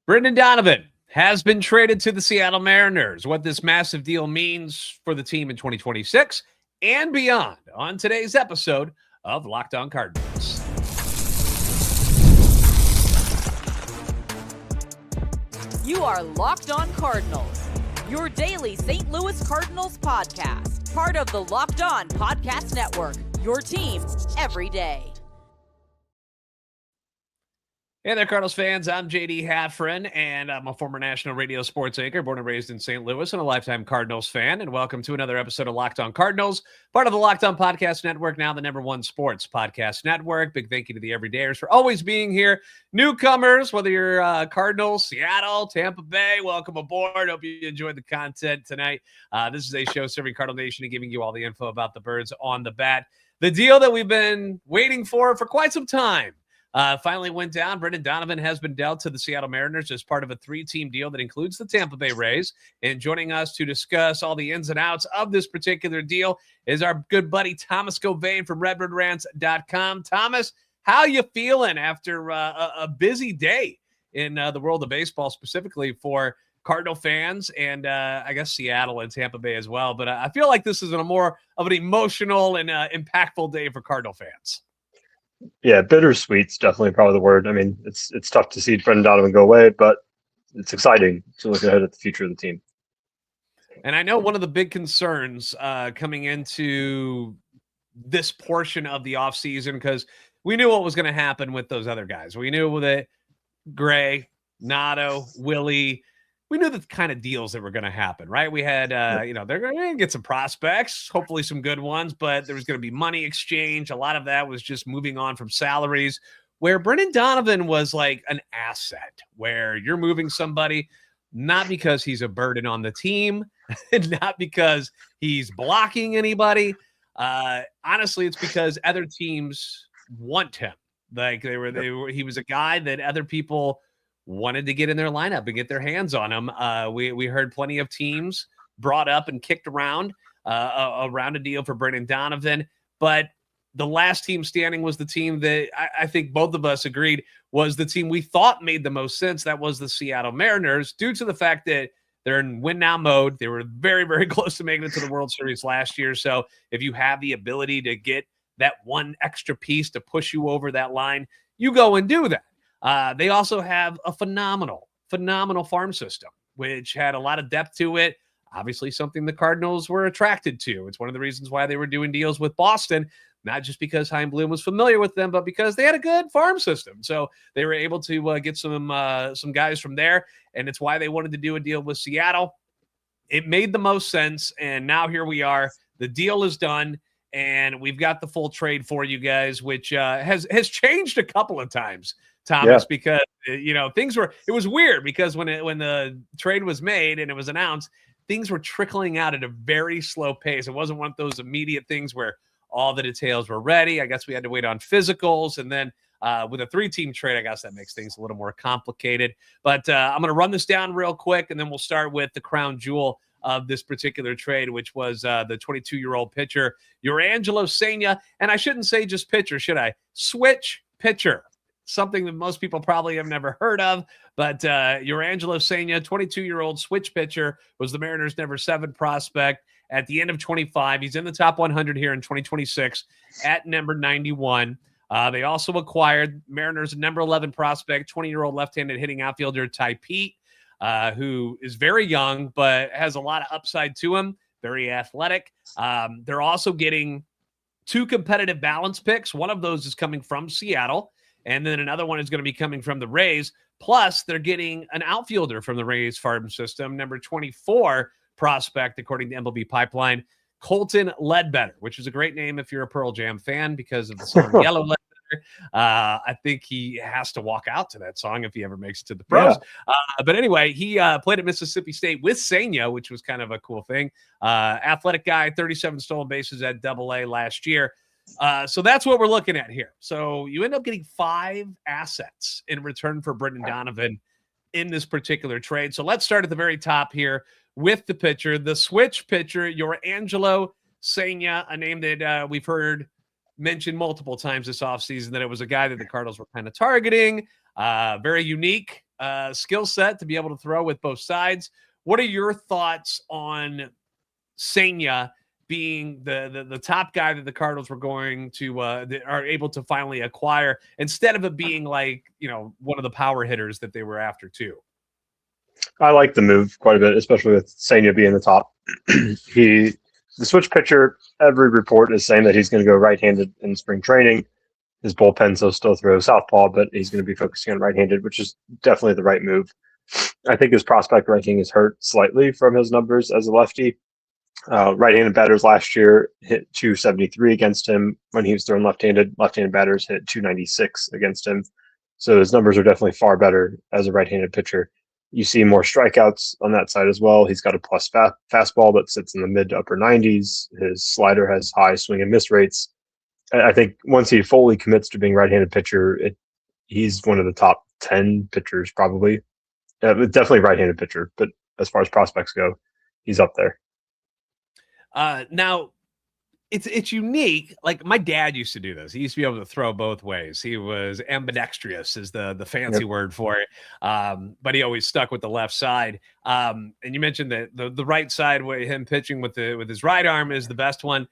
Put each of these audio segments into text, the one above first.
Brendan Donovan has been traded to the Seattle Mariners. What this massive deal means for the team in 2026 and beyond on today's episode of Locked On Cardinals. You are Locked On Cardinals, your daily St. Louis Cardinals podcast, part of the Locked On Podcast Network, your team every day. Hey there, Cardinals fans. I'm JD Hafron, and I'm a former national radio sports anchor, born and raised in St. Louis, and a lifetime Cardinals fan. And welcome to another episode of Locked On Cardinals, part of the Locked On Podcast Network, now the #1 sports podcast network. Big thank you to the everydayers for always being here. Newcomers, whether you're Cardinals, Seattle, Tampa Bay, welcome aboard. Hope you enjoyed the content tonight. This is a show serving Cardinal Nation and giving you all the info about the birds on the bat. The deal that we've been waiting for quite some time finally went down. Brendan Donovan has been dealt to the Seattle Mariners as part of a 3-team deal that includes the Tampa Bay Rays. And joining us to discuss all the ins and outs of this particular deal is our good buddy Thomas Gauvain from redbirdrants.com. Thomas, how you feeling after a busy day in the world of baseball, specifically for Cardinal fans and I guess Seattle and Tampa Bay as well? But I feel like this is a more of an emotional and impactful day for Cardinal fans. Yeah, bittersweet's definitely probably the word. I mean, it's tough to see Brendan Donovan go away, but it's exciting to look ahead at the future of the team. And I know one of the big concerns coming into this portion of the offseason, because we knew what was going to happen with those other guys. We knew that Gray, Nato, Willie, we knew the kind of deals that were going to happen, right? We had, they're going to get some prospects, hopefully some good ones, but there was going to be money exchange. A lot of that was just moving on from salaries, where Brendan Donovan was like an asset, where you're moving somebody not because he's a burden on the team, not because he's blocking anybody. Honestly, it's because other teams want him. Like he was a guy that other people wanted to get in their lineup and get their hands on him. We heard plenty of teams brought up and kicked around a deal for Brendan Donovan, but the last team standing was the team that I think both of us agreed was the team we thought made the most sense. That was the Seattle Mariners, due to the fact that they're in win now mode. They were very, very close to making it to the World Series last year. So if you have the ability to get that one extra piece to push you over that line, you go and do that. They also have a phenomenal farm system, which had a lot of depth to it. Obviously, something the Cardinals were attracted to. It's one of the reasons why they were doing deals with Boston, not just because Chaim Bloom was familiar with them, but because they had a good farm system. So they were able to get some guys from there, and it's why they wanted to do a deal with Seattle. It made the most sense, and now here we are. The deal is done, and we've got the full trade for you guys, which has changed a couple of times, Thomas, because it was weird because when the trade was made and it was announced, things were trickling out at a very slow pace. It wasn't one of those immediate things where all the details were ready. I guess we had to wait on physicals, and then with a 3-team trade, I guess that makes things a little more complicated. But I'm going to run this down real quick, and then we'll start with the crown jewel of this particular trade, which was the 22-year-old pitcher Jurrangelo Cijntje. And I shouldn't say just pitcher, should I? Switch pitcher. Something that most people probably have never heard of, but Jurrangelo Cijntje, 22-year-old switch pitcher, was the Mariners' #7 prospect at the end of 25. He's in the top 100 here in 2026 at number 91. They also acquired Mariners' #11 prospect, 20-year-old left-handed hitting outfielder Peete, who is very young but has a lot of upside to him, very athletic. They're also getting 2 competitive balance picks. One of those is coming from Seattle, and then another one is going to be coming from the Rays. Plus, they're getting an outfielder from the Rays farm system, number 24 prospect, according to MLB Pipeline, Colton Ledbetter, which is a great name if you're a Pearl Jam fan because of the song Yellow Ledbetter. I think he has to walk out to that song if he ever makes it to the pros. Yeah. But anyway, he played at Mississippi State with Cijntje, which was kind of a cool thing. Athletic guy, 37 stolen bases at AA last year. So that's what we're looking at here. So you end up getting 5 assets in return for Brendan Donovan in this particular trade. So let's start at the very top here with the pitcher, the switch pitcher, Jurrangelo Cijntje, a name that we've heard mentioned multiple times this offseason, that it was a guy that the Cardinals were kind of targeting. Very unique skill set to be able to throw with both sides. What are your thoughts on Cijntje being the top guy that the Cardinals were going to are able to finally acquire, instead of it being like, one of the power hitters that they were after too? I like the move quite a bit, especially with Cijntje being the top. The switch pitcher, every report is saying that he's going to go right-handed in spring training. His bullpen still throw southpaw, but he's going to be focusing on right-handed, which is definitely the right move. I think his prospect ranking is hurt slightly from his numbers as a lefty. Right-handed batters last year hit 273 against him when he was throwing left-handed. Left-handed batters hit 296 against him. So his numbers are definitely far better as a right-handed pitcher. You see more strikeouts on that side as well. He's got a plus fastball that sits in the mid to upper 90s. His slider has high swing and miss rates. I think once he fully commits to being right-handed pitcher, he's one of the top 10 pitchers probably. Definitely right-handed pitcher, but as far as prospects go, he's up there. Now, it's unique. Like, my dad used to do this. He used to be able to throw both ways. He was ambidextrous, is the fancy word for it. But he always stuck with the left side. And you mentioned that the right side, where him pitching with his right arm is the best one.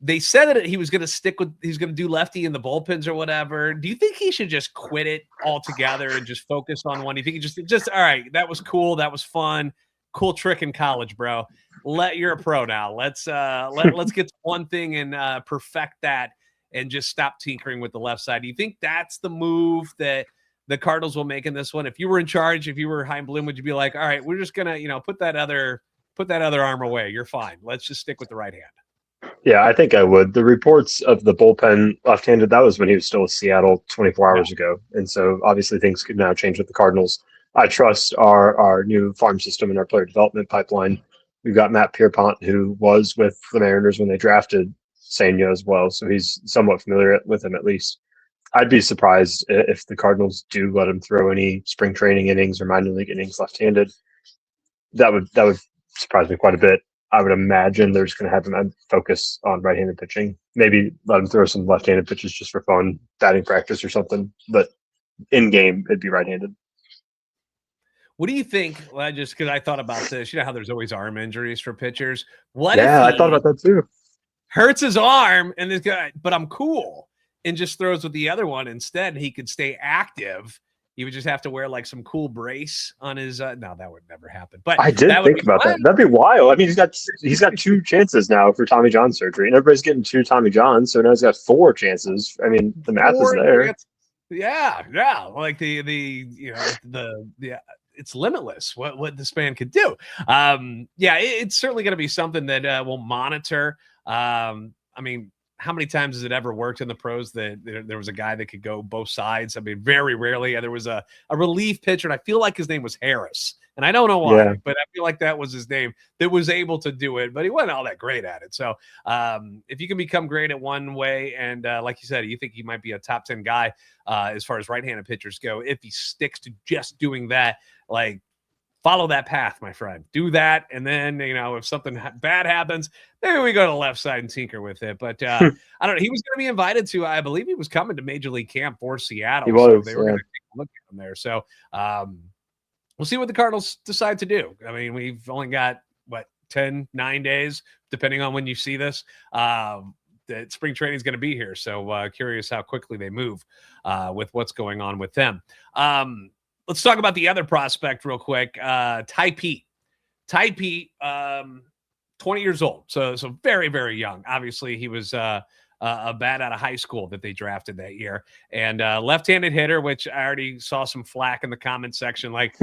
They said that he was going to he's going to do lefty in the bullpens or whatever. Do you think he should just quit it altogether and just focus on one? Do you think he just all right, that was cool, that was fun, cool trick in college, bro. You're a pro now. Let's get one thing and perfect that, and just stop tinkering with the left side. Do you think that's the move that the Cardinals will make in this one? If you were in charge, if you were Chaim Bloom, would you be like, all right, we're just gonna put that other arm away. You're fine. Let's just stick with the right hand. Yeah, I think I would. The reports of the bullpen left-handed, that was when he was still with Seattle 24 hours ago. And so obviously things could now change with the Cardinals. I trust our new farm system and our player development pipeline. We've got Matt Pierpont, who was with the Mariners when they drafted Cijntje as well. So he's somewhat familiar with him at least. I'd be surprised if the Cardinals do let him throw any spring training innings or minor league innings left-handed. That would surprise me quite a bit. I would imagine they're just going to have him focus on right-handed pitching. Maybe let him throw some left-handed pitches just for fun, batting practice or something. But in game, it'd be right-handed. What do you think? Well, just because I thought about this, how there's always arm injuries for pitchers. I thought about that too. Hurts his arm, and this guy, but I'm cool, and just throws with the other one instead. He could stay active. He would just have to wear like some cool brace on his. No, that would never happen. But I did think about that. That'd be wild. I mean, he's got 2 chances now for Tommy John surgery, and everybody's getting 2 Tommy Johns, so now he's got 4 chances. I mean, the math is there. Yeah. Like it's limitless what this man could do. It's certainly going to be something that we'll monitor. I mean, how many times has it ever worked in the pros that there was a guy that could go both sides? I mean, very rarely. There was a relief pitcher, and I feel like his name was Harris, and I don't know why, but I feel like that was his name, that was able to do it, but he wasn't all that great at it. So if you can become great at one way, and like you said, you think he might be a top 10 guy as far as right-handed pitchers go, if he sticks to just doing that, like, follow that path, my friend. Do that, and then, if something bad happens, maybe we go to the left side and tinker with it. But I don't know. He was going to be invited to, I believe he was coming to Major League Camp for Seattle. He was, so they were going to take a look at him there. So we'll see what the Cardinals decide to do. I mean, we've only got, 9 days, depending on when you see this. The spring training is going to be here. So curious how quickly they move with what's going on with them. Let's talk about the other prospect real quick. Peete. 20 years old. So very, very young. Obviously, he was a bat out of high school that they drafted that year. And left-handed hitter, which I already saw some flack in the comment section, like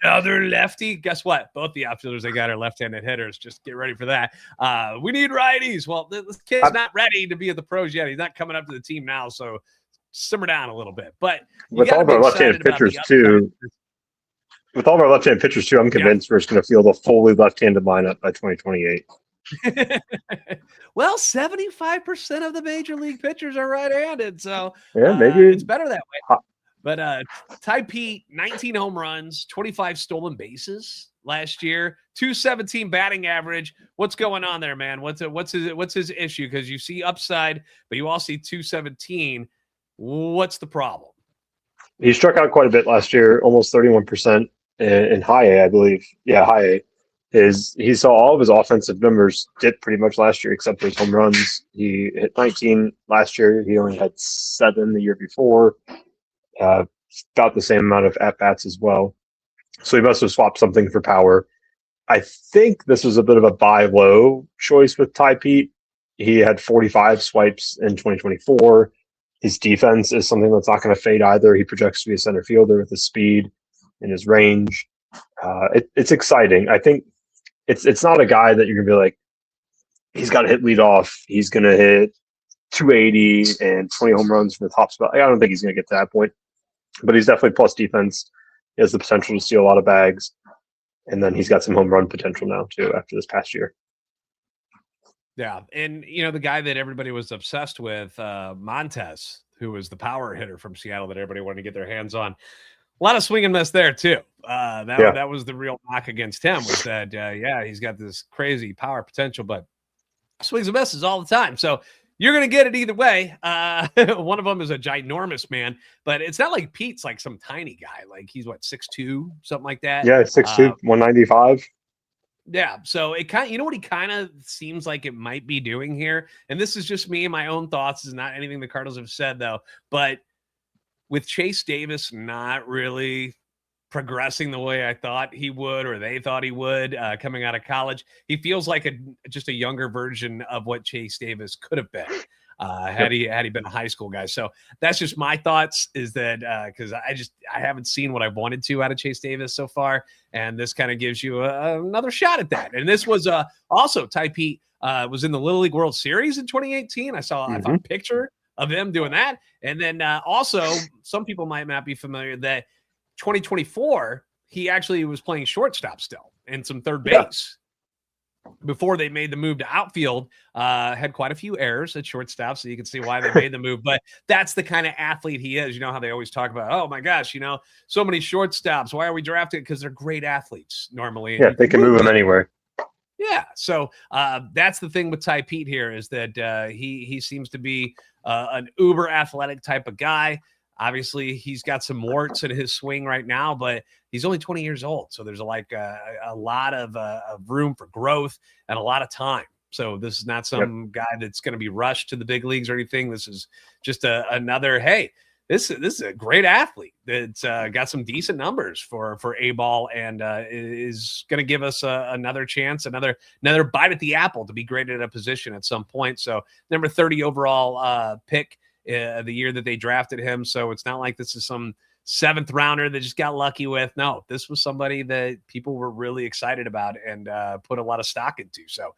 another lefty. Guess what? Both the outfielders they got are left-handed hitters. Just get ready for that. We need righties. Well, this kid's not ready to be at the pros yet. He's not coming up to the team now, so simmer down a little bit. But with all of our left-handed pitchers too, I'm convinced we're just going to field a fully left-handed lineup by 2028. Well, 75% of the major league pitchers are right-handed, so maybe it's better that way. But Peete, 19 home runs, 25 stolen bases last year, 217 batting average. What's going on there, man? What's his issue? Because you see upside, but you also see 217. What's the problem? He struck out quite a bit last year, almost 31% in high A, I believe. Yeah, high A. He saw all of his offensive numbers dip pretty much last year, except for his home runs. He hit 19 last year. He only had 7 the year before. About the same amount of at-bats as well. So he must have swapped something for power. I think this was a bit of a buy low choice with Peete. He had 45 swipes in 2024. His defense is something that's not going to fade either. He projects to be a center fielder with his speed and his range. It's exciting. I think it's not a guy that you're going to be like, he's got to hit leadoff. He's going to hit 280 and 20 home runs from the top spot. I don't think he's going to get to that point, but he's definitely plus defense. He has the potential to steal a lot of bags. And then he's got some home run potential now, too, after this past year. Yeah. And, the guy that everybody was obsessed with, Montez, who was the power hitter from Seattle that everybody wanted to get their hands on. A lot of swing and miss there, too. That was the real knock against him, was that, he's got this crazy power potential, but swings and misses all the time. So you're going to get it either way. One of them is a ginormous man, but it's not like Pete's like some tiny guy. Like he's 6'2", something like that. Yeah, 6'2", 195. Yeah. So it kind of, what he kind of seems like it might be doing here. And this is just me and my own thoughts. Is not anything the Cardinals have said though, but with Chase Davis not really progressing the way I thought he would, or they thought he would, coming out of college, he feels like just a younger version of what Chase Davis could have been had he been a high school guy. So that's just my thoughts, is that because I haven't seen what I wanted to out of Chase Davis so far, and this kind of gives you another shot at that. And this was also Peete was in the Little League World Series in 2018. I saw a picture of him doing that, and then also some people might not be familiar that 2024, he actually was playing shortstop still and some third base before they made the move to outfield. Had quite a few errors at shortstop, so you can see why they made the move. But that's the kind of athlete he is. You know how they always talk about, oh my gosh, so many shortstops. Why are we drafting? Because they're great athletes normally. Yeah, they can move them anywhere. Yeah, so that's the thing with Peete here, is that he seems to be an uber athletic type of guy. Obviously, he's got some warts in his swing right now, but he's only 20 years old. So there's a lot of room for growth and a lot of time. So this is not some guy that's going to be rushed to the big leagues or anything. This is just another, hey, this is a great athlete that's got some decent numbers for A-ball, and is going to give us another chance, another bite at the apple to be great at a position at some point. So number 30 overall pick. The year that they drafted him. So it's not like this is some 7th rounder that just got lucky with. No, this was somebody that people were really excited about and put a lot of stock into. So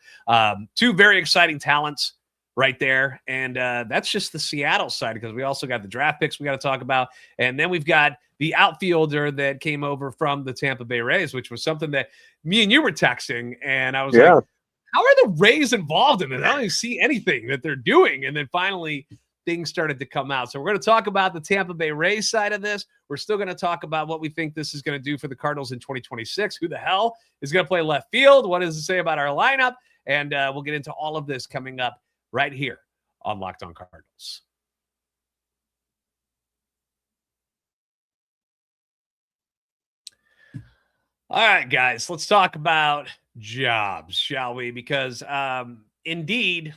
2 very exciting talents right there. And that's just the Seattle side, because we also got the draft picks we got to talk about. And then we've got the outfielder that came over from the Tampa Bay Rays, which was something that me and you were texting. And I was like, how are the Rays involved in it? I don't even see anything that they're doing. And then finally things started to come out. So we're going to talk about the Tampa Bay Rays side of this. We're still going to talk about what we think this is going to do for the Cardinals in 2026. Who the hell is going to play left field? What does it say about our lineup? And we'll get into all of this coming up right here on Locked On Cardinals. All right, guys, let's talk about jobs, shall we? Because Indeed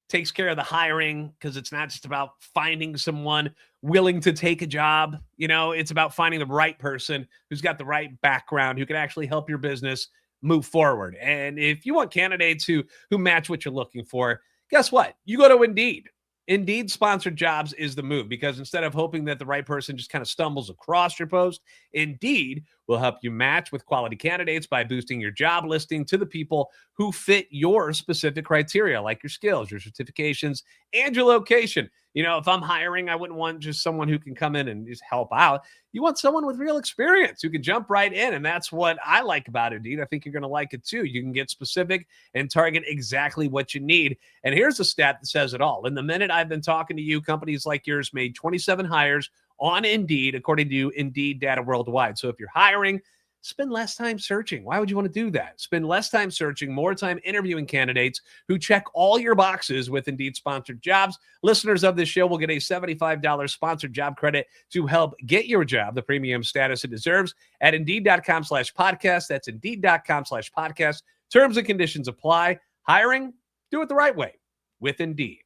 takes care of the hiring, because it's not just about finding someone willing to take a job. It's about finding the right person who's got the right background, who can actually help your business move forward. And if you want candidates who match what you're looking for, guess what? You go to Indeed. Indeed sponsored jobs is the move, because instead of hoping that the right person just kind of stumbles across your post, Indeed will help you match with quality candidates by boosting your job listing to the people who fit your specific criteria, like your skills, your certifications, and your location. If I'm hiring, I wouldn't want just someone who can come in and just help out. You want someone with real experience who can jump right in. And that's what I like about Indeed. I think you're going to like it too. You can get specific and target exactly what you need. And here's a stat that says it all. In the minute I've been talking to you, companies like yours made 27 hires on Indeed, according to Indeed data worldwide. So if you're hiring, spend less time searching. Why would you want to do that? Spend less time searching, more time interviewing candidates who check all your boxes with Indeed sponsored jobs. Listeners of this show will get a $75 sponsored job credit to help get your job the premium status it deserves at Indeed.com/podcast. That's Indeed.com/podcast. Terms and conditions apply. Hiring, do it the right way with Indeed.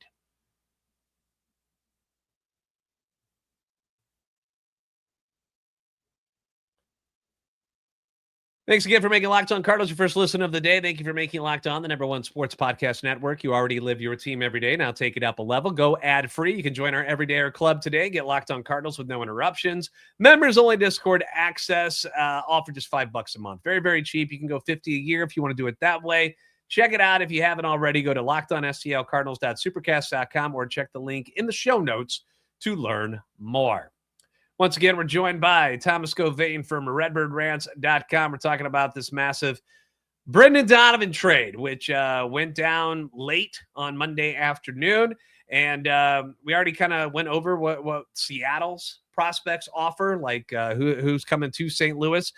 Thanks again for making Locked On Cardinals your first listen of the day. Thank you for making Locked On the #1 sports podcast network. You already live your team every day. Now take it up a level. Go ad-free. You can join our Everydayer Club today. Get Locked On Cardinals with no interruptions. Members-only Discord access, all for just $5 a month. Very, very cheap. You can go $50 a year if you want to do it that way. Check it out if you haven't already. Go to LockedOnSTLCardinals.supercast.com or check the link in the show notes to learn more. Once again, we're joined by Thomas Gauvain from RedbirdRants.com. We're talking about this massive Brendan Donovan trade, which went down late on Monday afternoon. And we already kind of went over what Seattle's prospects offer, like who's coming to St. Louis.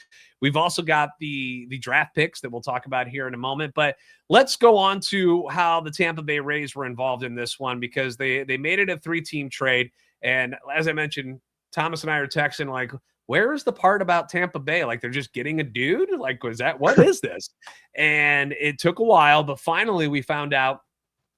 We've also got the draft picks that we'll talk about here in a moment. But let's go on to how the Tampa Bay Rays were involved in this one, because they made it a 3-team trade. And as I mentioned, Thomas and I are texting like, where is the part about Tampa Bay? Like, they're just getting a dude? Like, what is this? And it took a while, but finally we found out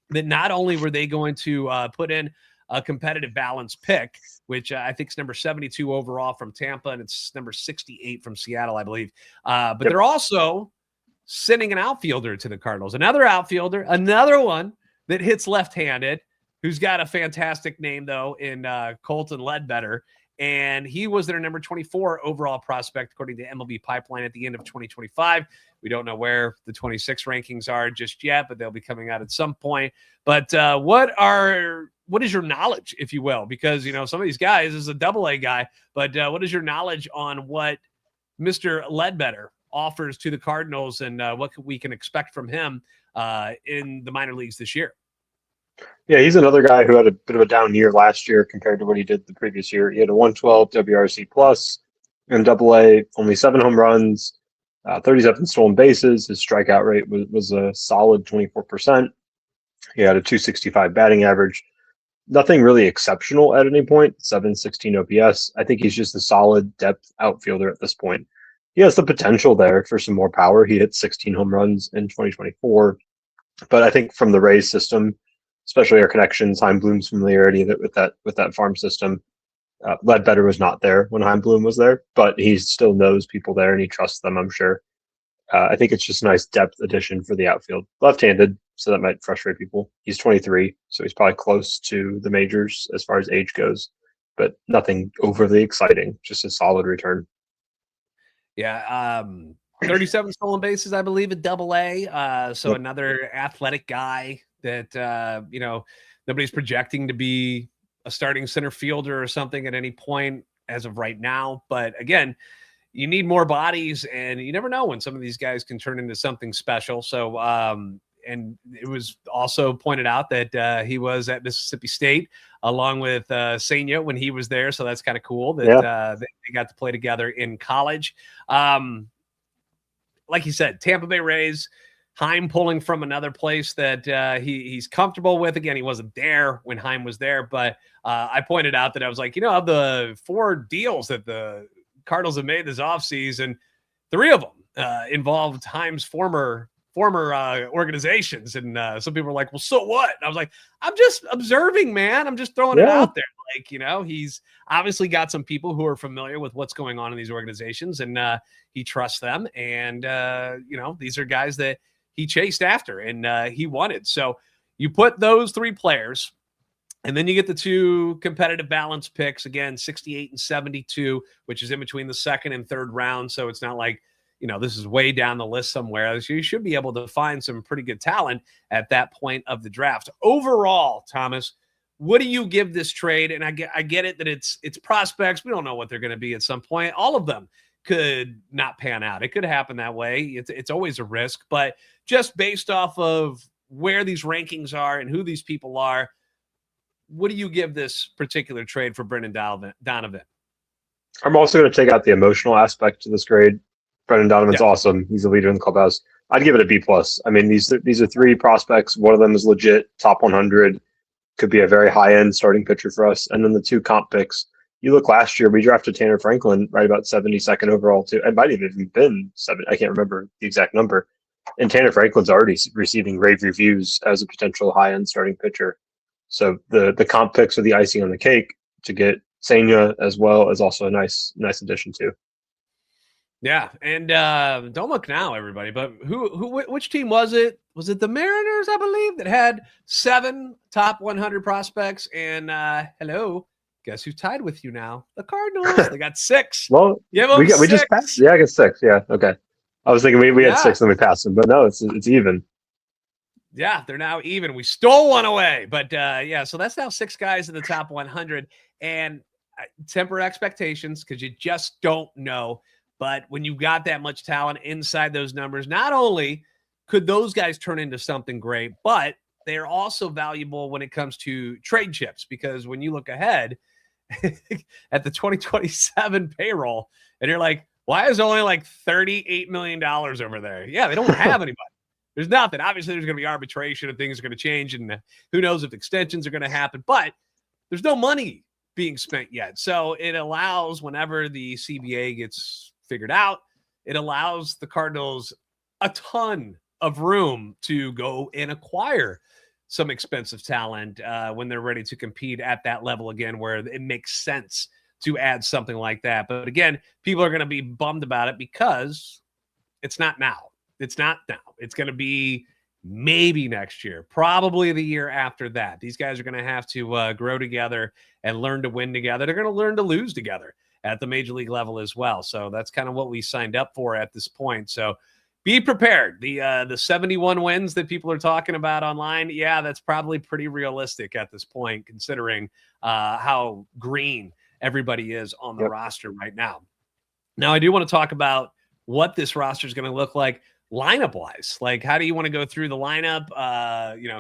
that not only were they going to put in a competitive balance pick, which I think is number 72 overall from Tampa, and it's number 68 from Seattle, I believe. But They're also sending an outfielder to the Cardinals. Another outfielder, another one that hits left-handed, who's got a fantastic name, though, in Colton Ledbetter. And he was their number 24 overall prospect, according to MLB Pipeline, at the end of 2025. We don't know where the 26 rankings are just yet, but they'll be coming out at some point. But what is your knowledge, if you will? Because, some of these guys, this is a AA guy, but what is your knowledge on what Mr. Ledbetter offers to the Cardinals and what we can expect from him in the minor leagues this year? Yeah, he's another guy who had a bit of a down year last year compared to what he did the previous year. He had a 112 WRC plus in AA, only 7 home runs, 37 stolen bases. His strikeout rate was a solid 24%. He had a 265 batting average. Nothing really exceptional at any point, 716 OPS. I think he's just a solid depth outfielder at this point. He has the potential there for some more power. He hit 16 home runs in 2024. But I think from the Rays system, especially our connections, Heimblum's familiarity with that farm system. Ledbetter was not there when Heimblum was there, but he still knows people there and he trusts them, I'm sure. I think it's just a nice depth addition for the outfield. Left-handed, so that might frustrate people. He's 23, so he's probably close to the majors as far as age goes, but nothing overly exciting, just a solid return. Yeah, 37 stolen bases, I believe, at AA. So another athletic guy that, nobody's projecting to be a starting center fielder or something at any point as of right now. But again, you need more bodies, and you never know when some of these guys can turn into something special. So, and it was also pointed out that he was at Mississippi State along with Cijntje when he was there. So that's kind of cool that they got to play together in college. Like you said, Tampa Bay Rays, Heim pulling from another place that he's comfortable with. Again, he wasn't there when Heim was there, but I pointed out that I was like, of the 4 deals that the Cardinals have made this offseason, 3 of them involved Heim's former organizations. And some people were like, well, so what? And I was like, I'm just observing, man. I'm just throwing it out there. Like, he's obviously got some people who are familiar with what's going on in these organizations, and he trusts them. And, these are guys that he chased after and he wanted. So you put those 3 players, and then you get the 2 competitive balance picks, again, 68 and 72, which is in between the second and third round. So it's not like, this is way down the list somewhere. So you should be able to find some pretty good talent at that point of the draft. Overall, Thomas, what do you give this trade? And I get it that it's prospects. We don't know what they're going to be at some point. All of them could not pan out. It could happen that way. It's always a risk, but just based off of where these rankings are and who these people are, what do you give this particular trade for Brendan Donovan? I'm also going to take out the emotional aspect to this grade. Brendan Donovan's awesome. He's a leader in the clubhouse. I'd give it a B+. I mean, these are 3 prospects. One of them is legit, top 100. Could be a very high-end starting pitcher for us. And then the 2 comp picks. You look last year, we drafted Tanner Franklin right about 72nd overall, too. It might have even been 7. I can't remember the exact number. And Tanner Franklin's already receiving rave reviews as a potential high-end starting pitcher. So the comp picks are the icing on the cake to get Cijntje as well as also a nice addition, too. Yeah, and don't look now, everybody. But which team was it? Was it the Mariners, I believe, that had 7 top 100 prospects? And hello, guess who's tied with you now? The Cardinals. They got 6. Well, we just passed. Yeah, I got 6. Yeah, okay. I was thinking we had 6 and we passed them, but no, it's even. Yeah, they're now even. We stole one away, but yeah. So that's now 6 guys in the top 100, and temper expectations because you just don't know. But when you got that much talent inside those numbers, not only could those guys turn into something great, but they're also valuable when it comes to trade chips, because when you look ahead at the 2027 payroll and you're like, why is only like $38 million over there? Yeah, they don't have anybody. There's nothing. Obviously, there's going to be arbitration and things are going to change, and who knows if extensions are going to happen, but there's no money being spent yet. So it allows, whenever the CBA gets figured out, it allows the Cardinals a ton of room to go and acquire some expensive talent when they're ready to compete at that level again, where it makes sense to add something like that. But again, people are going to be bummed about it because it's not now. It's not now. It's going to be maybe next year, probably the year after that. These guys are going to have to grow together and learn to win together. They're going to learn to lose together at the major league level as well. So that's kind of what we signed up for at this point. So be prepared. The 71 wins that people are talking about online, yeah, that's probably pretty realistic at this point, considering how green everybody is on the roster right now. Now, I do want to talk about what this roster is going to look like lineup-wise. Like, how do you want to go through the lineup?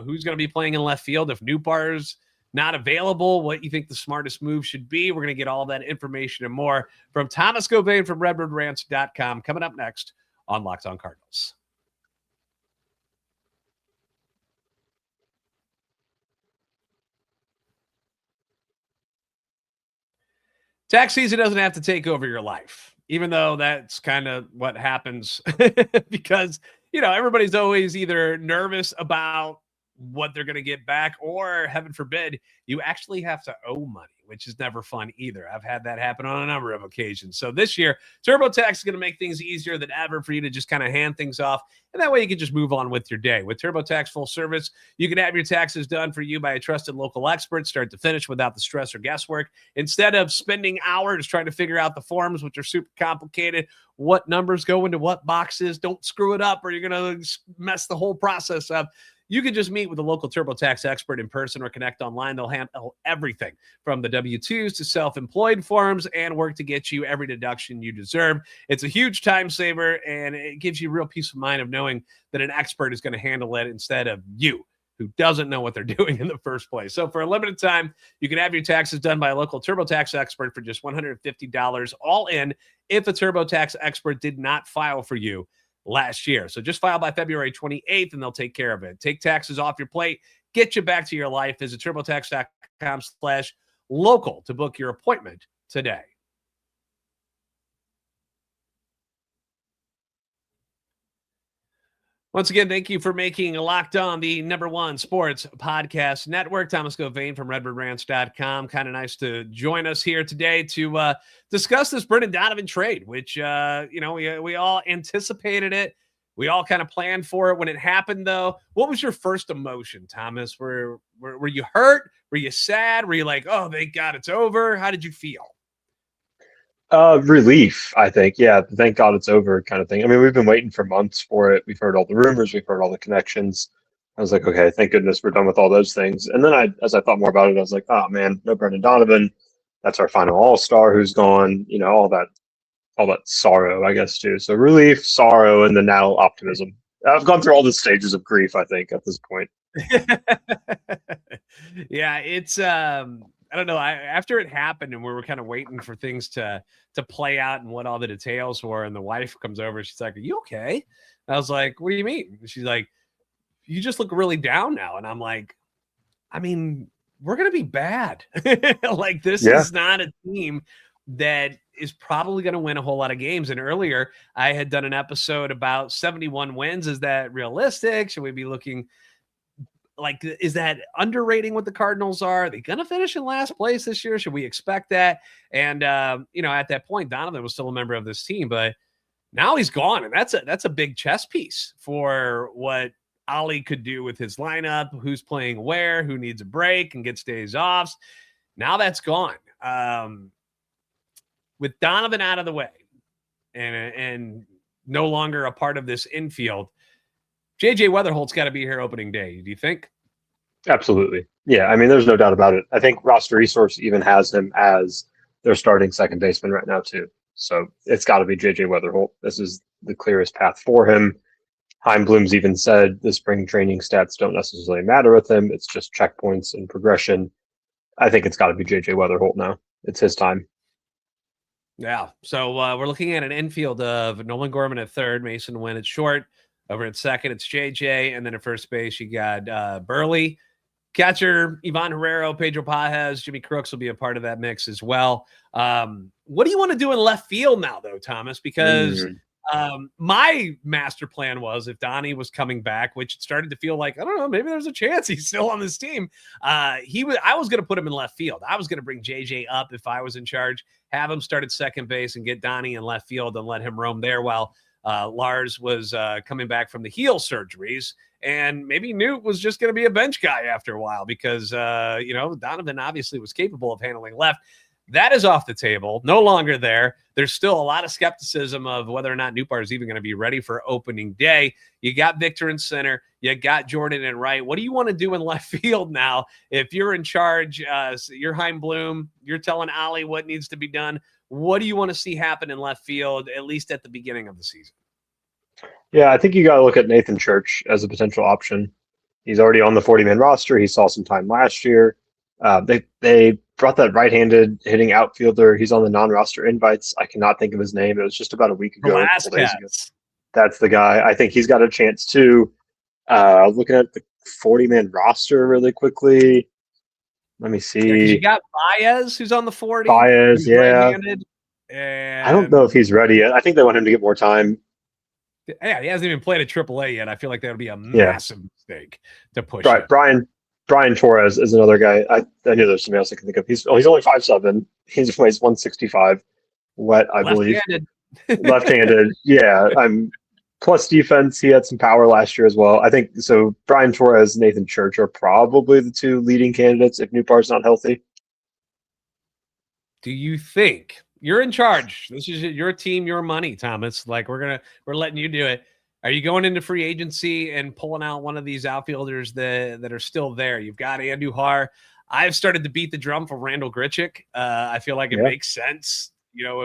Who's going to be playing in left field if Nootbaar's not available, what you think the smartest move should be. We're going to get all that information and more from Thomas Gauvain from RedbirdRants.com coming up next on Locked On Cardinals. Tax season doesn't have to take over your life, even though that's kind of what happens because, everybody's always either nervous about what they're going to get back, or heaven forbid, you actually have to owe money, which is never fun either. I've had that happen on a number of occasions. So this year, TurboTax is going to make things easier than ever for you to just kind of hand things off. And that way you can just move on with your day. With TurboTax full service, you can have your taxes done for you by a trusted local expert, start to finish, without the stress or guesswork. Instead of spending hours trying to figure out the forms, which are super complicated, what numbers go into what boxes, don't screw it up or you're going to mess the whole process up. You can just meet with a local TurboTax expert in person or connect online. They'll handle everything from the W-2s to self-employed forms and work to get you every deduction you deserve. It's a huge time saver, and it gives you real peace of mind of knowing that an expert is going to handle it instead of you, who doesn't know what they're doing in the first place. So for a limited time, you can have your taxes done by a local TurboTax expert for just $150 all in if a TurboTax expert did not file for you last year. So just file by February 28th and they'll take care of it. Take taxes off your plate, get you back to your life. Visit TurboTax.com/local to book your appointment today. Once again, thank you for making Locked On the #1 sports podcast network. Thomas Gauvain from RedbirdRants.com. Kind of nice to join us here today to discuss this Brendan Donovan trade, which, we all anticipated it. We all kind of planned for it when it happened, though. What was your first emotion, Thomas? Were you hurt? Were you sad? Were you like, oh, thank God it's over? How did you feel? Relief, I think. Yeah, thank God it's over kind of thing. I mean, we've been waiting for months for it. We've heard all the rumors. We've heard all the connections. I was like, okay, thank goodness we're done with all those things. And then as I thought more about it, I was like, oh, man, no Brendan Donovan. That's our final all-star who's gone. All that sorrow, I guess, too. So relief, sorrow, and then now optimism. I've gone through all the stages of grief, I think, at this point. Yeah, it's I don't know. After it happened and we were kind of waiting for things to play out and what all the details were, and the wife comes over, she's like, "Are you okay?" I was like, "What do you mean?" She's like, "You just look really down now." And I'm like, I mean, we're going to be bad. Like, this is not a team that is probably going to win a whole lot of games. And earlier I had done an episode about 71 wins. Is that realistic? Should we be looking like, is that underrating what the Cardinals are? Are they going to finish in last place this year? Should we expect that? And, at that point, Donovan was still a member of this team, but now he's gone. And that's a big chess piece for what Ollie could do with his lineup, who's playing where, who needs a break and gets days off. Now that's gone. With Donovan out of the way and no longer a part of this infield, JJ Wetherholt's got to be here opening day. Do you think? Absolutely. Yeah. I mean, there's no doubt about it. I think Roster Resource even has him as their starting second baseman right now, too. So it's got to be JJ Wetherholt. This is the clearest path for him. Heimblum's even said the spring training stats don't necessarily matter with him. It's just checkpoints and progression. I think it's got to be JJ Wetherholt now. It's his time. Yeah. So we're looking at an infield of Nolan Gorman at third, Mason Wynn at short. Over at second, it's JJ. And then at first base, you got Burley. Catcher, Ivan Herrero, Pedro Pajes, Jimmy Crooks will be a part of that mix as well. What do you want to do in left field now, though, Thomas? Because my master plan was, if Donnie was coming back, which it started to feel like, I don't know, maybe there's a chance he's still on this team. I was going to put him in left field. I was going to bring JJ up if I was in charge, have him start at second base and get Donnie in left field and let him roam there while Lars was coming back from the heel surgeries. And maybe Newt was just going to be a bench guy after a while because, Donovan obviously was capable of handling left. That is off the table, no longer there. There's still a lot of skepticism of whether or not Nootbaar is even going to be ready for opening day. You got Victor in center. You got Jordan in right. What do you want to do in left field now? If you're in charge, you're Heimblum, you're telling Ollie what needs to be done. What do you want to see happen in left field, at least at the beginning of the season? Yeah, I think you got to look at Nathan Church as a potential option. He's already on the 40-man roster. He saw some time last year. They brought that right-handed hitting outfielder. He's on the non-roster invites. I cannot think of his name. It was just about a week ago. That's the guy. I think he's got a chance too. Looking at the 40-man roster really quickly. Let me see. Yeah, you got Baez, who's on the 40. Baez, yeah. And I don't know if he's ready yet. I think they want him to get more time. Yeah, he hasn't even played at AAA yet. I feel like that would be a massive mistake to push. Right, Brian Torres is another guy. I knew there's somebody else I can think of. He's only 5'7". He weighs 165. I believe. Left-handed. Yeah. Plus defense. He had some power last year as well. I think so. Brian Torres, Nathan Church are probably the two leading candidates if Nootbaar's not healthy. Do you think you're in charge? This is your team, your money, Thomas. Like we're letting you do it. Are you going into free agency and pulling out one of these outfielders that are still there? You've got Andujar. I've started to beat the drum for Randal Grichuk. I feel like it makes sense,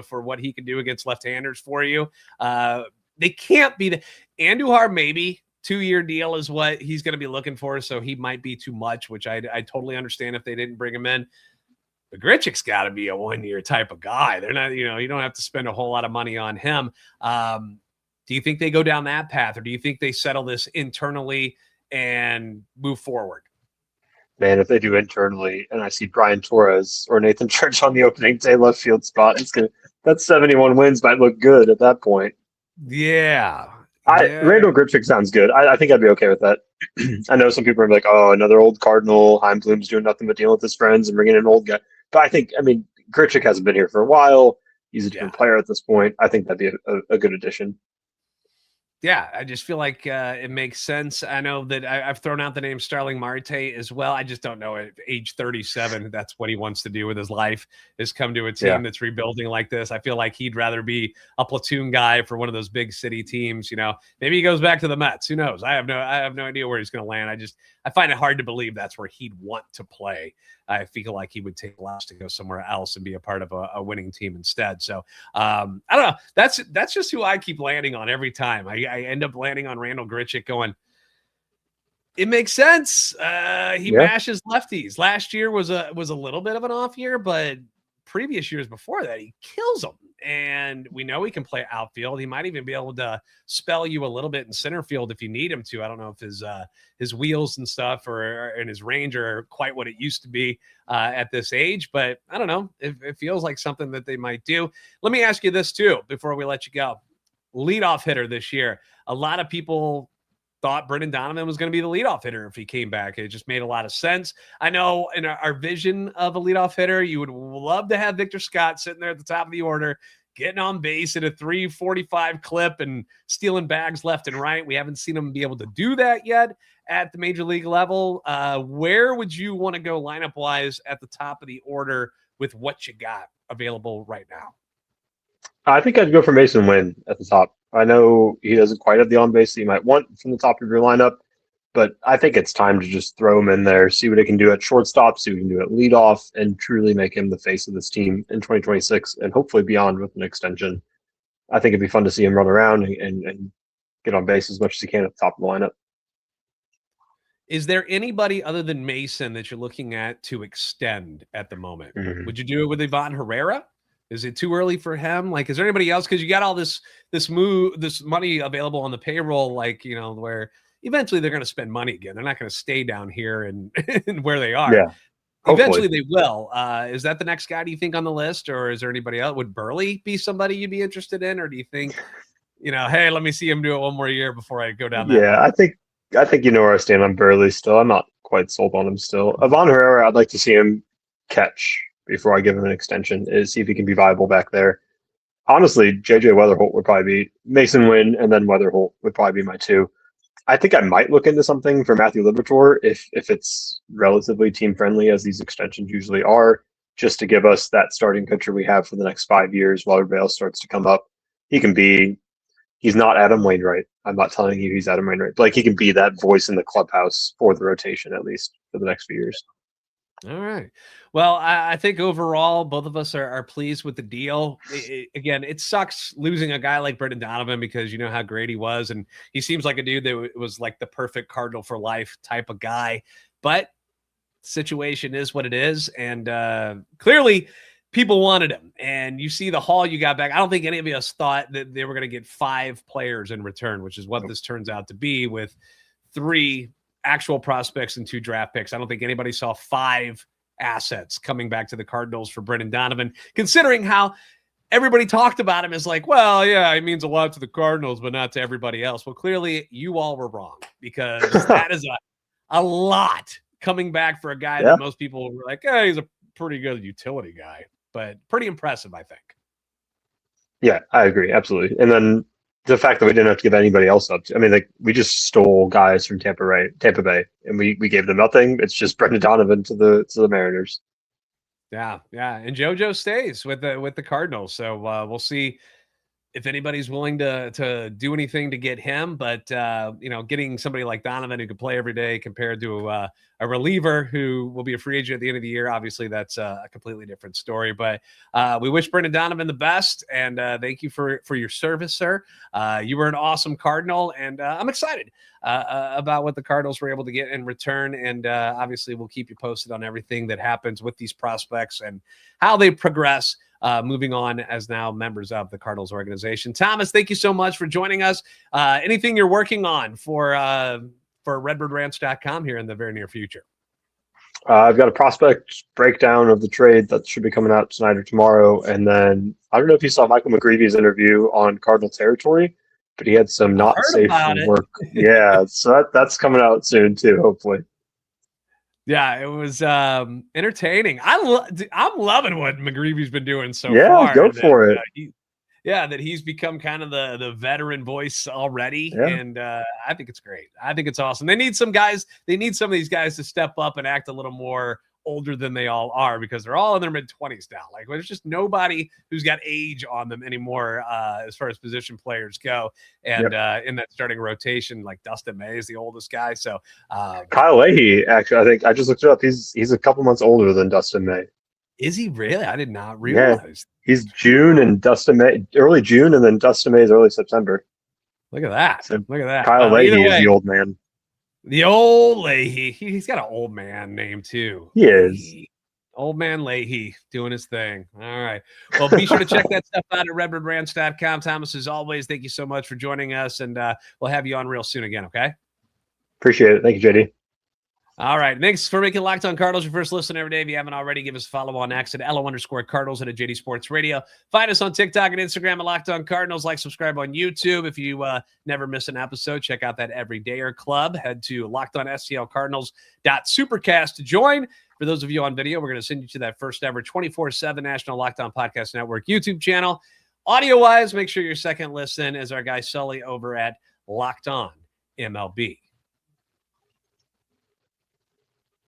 for what he can do against left-handers for you. They can't be Andujar, maybe 2-year deal is what he's going to be looking for. So he might be too much, which I totally understand if they didn't bring him in. But Grichuk's got to be a 1-year type of guy. They're not, you don't have to spend a whole lot of money on him. Do you think they go down that path, or do you think they settle this internally and move forward? Man, if they do internally, and I see Brian Torres or Nathan Church on the opening day left field spot, that 71 wins might look good at that point. Yeah. Randal Grichuk sounds good. I think I'd be okay with that. I know some people are like, oh, another old Cardinal. Heimblum's doing nothing but dealing with his friends and bringing in an old guy. But Grichuk hasn't been here for a while. He's a different player at this point. I think that'd be a good addition. Yeah, I just feel like it makes sense. I know that I've thrown out the name Starling Marte as well. I just don't know at age 37, that's what he wants to do with his life, is come to a team that's rebuilding like this. I feel like he'd rather be a platoon guy for one of those big city teams. Maybe he goes back to the Mets. Who knows? I have no idea where he's going to land. I find it hard to believe that's where he'd want to play. I feel like he would take less to go somewhere else and be a part of a winning team instead. So I don't know. That's just who I keep landing on every time. I end up landing on Randal Grichuk going, It makes sense. He mashes lefties. Last year was a little bit of an off year, but previous years before that, he kills them. And we know he can play outfield. He might even be able to spell you a little bit in center field if you need him to. I don't know if his wheels and stuff and his range are quite what it used to be at this age, but I don't know. It feels like something that they might do. Let me ask you this too before we let you go. Leadoff hitter this year. A lot of people thought Brendan Donovan was going to be the leadoff hitter if he came back. It just made a lot of sense. I know in our vision of a leadoff hitter, you would love to have Victor Scott sitting there at the top of the order, getting on base at a 345 clip and stealing bags left and right. We haven't seen him be able to do that yet at the major league level. Where would you want to go lineup wise at the top of the order with what you got available right now? I think I'd go for Mason Wynn at the top. I know he doesn't quite have the on base that you might want from the top of your lineup, but I think it's time to just throw him in there, see what he can do at shortstop, see what he can do at leadoff, and truly make him the face of this team in 2026 and hopefully beyond with an extension. I think it'd be fun to see him run around and get on base as much as he can at the top of the lineup. Is there anybody other than Mason that you're looking at to extend at the moment? Mm-hmm. Would you do it with Ivan Herrera? Is it too early for him? Like, is there anybody else? Because you got all this money available on the payroll, like, you know, where eventually they're going to spend money again. They're not going to stay down here and where they are. Yeah, eventually they will. Is that the next guy, do you think, on the list, or is there anybody else? Would Burley be somebody you'd be interested in, or do you think, you know, hey, let me see him do it one more year before I go down that Yeah, line? I think you know where I stand on Burley still. I'm not quite sold on him still. Ivan Herrera, I'd like to see him catch before I give him an extension, is see if he can be viable back there. Honestly, JJ Wetherholt would probably be Mason Wynn, and then Wetherholt would probably be my two. I think I might look into something for Matthew Liberatore if it's relatively team friendly, as these extensions usually are, just to give us that starting pitcher we have for the next 5 years while everybody else starts to come up. He's not Adam Wainwright. I'm not telling you he's Adam Wainwright, but like, he can be that voice in the clubhouse for the rotation, at least for the next few years. All right. Well, I think overall, both of us are pleased with the deal. Again, it sucks losing a guy like Brendan Donovan because you know how great he was. And he seems like a dude that was like the perfect Cardinal for life type of guy. But situation is what it is. And clearly people wanted him. And you see the haul you got back. I don't think any of us thought that they were going to get 5 players in return, which is what this turns out to be, with 3 actual prospects and 2 draft picks. I don't think anybody saw 5 assets coming back to the Cardinals for Brendan Donovan, considering how everybody talked about him as like, well, yeah, he means a lot to the Cardinals, but not to everybody else. Well, clearly you all were wrong, because that is a lot coming back for a guy that most people were like, hey, he's a pretty good utility guy, but pretty impressive, I think. Yeah, I agree. Absolutely. And then the fact that we didn't have to give anybody else up. I mean, like, we just stole guys from Tampa Bay, and we gave them nothing. It's just Brendan Donovan to the Mariners. Yeah. And JoJo stays with the Cardinals, so we'll see if anybody's willing to do anything to get him. But you know, getting somebody like Donovan who could play every day compared to a reliever who will be a free agent at the end of the year, obviously that's a completely different story. But we wish Brendan Donovan the best, and thank you for your service, sir. You were an awesome Cardinal, and I'm excited about what the Cardinals were able to get in return. And obviously we'll keep you posted on everything that happens with these prospects and how they progress moving on as now members of the Cardinals organization. Thomas, thank you so much for joining us. Anything you're working on for redbirdranch.com here in the very near future? I've got a prospect breakdown of the trade that should be coming out tonight or tomorrow. And then I don't know if you saw Michael McGreevy's interview on Cardinal territory, but he had some not safe for work. Yeah, so that's coming out soon too, hopefully. Yeah, it was entertaining. I'm loving what McGreevy's been doing so far. Yeah, go for it. That he's become kind of the veteran voice already, and I think it's great. I think it's awesome. They need some guys. They need some of these guys to step up and act a little more older than they all are, because they're all in their mid-20s now. Like, there's just nobody who's got age on them anymore as far as position players go. And in that starting rotation, like Dustin May is the oldest guy. So Kyle Leahy, actually, I think I just looked it up. He's a couple months older than Dustin May. Is he really? I did not realize. Yeah, he's June, and Dustin May early June, and then Dustin May is early September. Look at that. So look at that. Kyle Leahy is the old man. The old Leahy. He's got an old man name too. He is. Old man Leahy doing his thing. All right. Well, be sure to check that stuff out at redbirdranch.com. Thomas, as always, thank you so much for joining us, and we'll have you on real soon again, okay? Appreciate it. Thank you, JD. All right. Thanks for making Locked On Cardinals your first listen every day. If you haven't already, give us a follow on X at LO_Cardinals and at JD Sports Radio. Find us on TikTok and Instagram at Locked On Cardinals. Like, subscribe on YouTube. If you never miss an episode, check out that Everydayer Club. Head to LockedOnSTLCardinals.supercast to join. For those of you on video, we're going to send you to that first ever 24/7 National Locked On Podcast Network YouTube channel. Audio-wise, make sure your second listen is our guy Sully over at Locked On MLB.